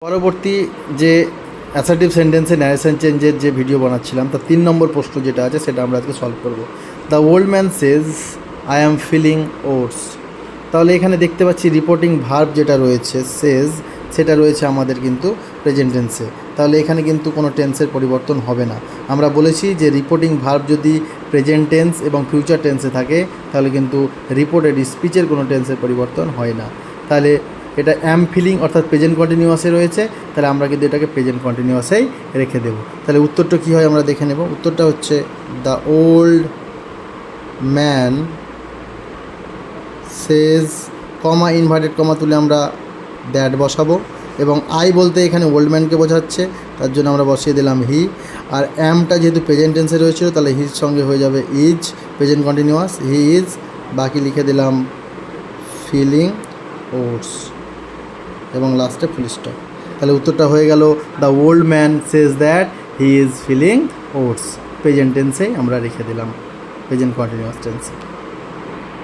পরবর্তী যে অ্যাসার্টিভ সেন্টেন্সে ন্যারেশন চেঞ্জের যে ভিডিও বানাচ্ছিলাম তার 3 নম্বর প্রশ্ন যেটা আছে সেটা আমরা আজকে সলভ করব। The old man says I am feeling oats. তাহলে এখানে দেখতে পাচ্ছি রিপোর্টিং ভার্ব যেটা রয়েছে সেজ, সেটা রয়েছে আমাদের কিন্তু প্রেজেন্ট টেন্সে। তাহলে এখানে কিন্তু কোনো টেন্সের পরিবর্তন হবে না। আমরা বলেছি যে রিপোর্টিং ভার্ব যদি প্রেজেন্ট টেন্স এবং ফিউচার টেন্সে থাকে তাহলে কিন্তু রিপোর্টেড স্পিচের কোনো টেন্সের পরিবর্তন হয় না। তাহলে এটা অ্যাম ফিলিং অর্থাৎ প্রেজেন্ট কন্টিনিউয়াসে রয়েছে, তাহলে আমরা কিন্তু এটাকে প্রেজেন্ট কন্টিনিউয়াসেই রেখে দেবো। তাহলে উত্তরটা কী হয় আমরা দেখে নেব। উত্তরটা হচ্ছে the old man Sage, comma inverted comma তুলে আমরা দ্যাট বসাবো, এবং আই বলতে এখানে ওল্ড ম্যানকে বোঝাচ্ছে, তার জন্য আমরা বসিয়ে দিলাম হি। আর অ্যামটা যেহেতু প্রেজেন্ট টেন্সে রয়েছিল তাহলে হিজ সঙ্গে হয়ে যাবে is, present continuous, he is, বাকি লিখে দিলাম ফিলিং ওটস এবং লাস্টে ফুল স্টপ। তাহলে উত্তরটা হয়ে গেল the old man says that he is feeling oats. Present টেন্সে আমরা রেখে দিলাম, প্রেজেন্ট কন্টিনিউয়াস টেন্সে।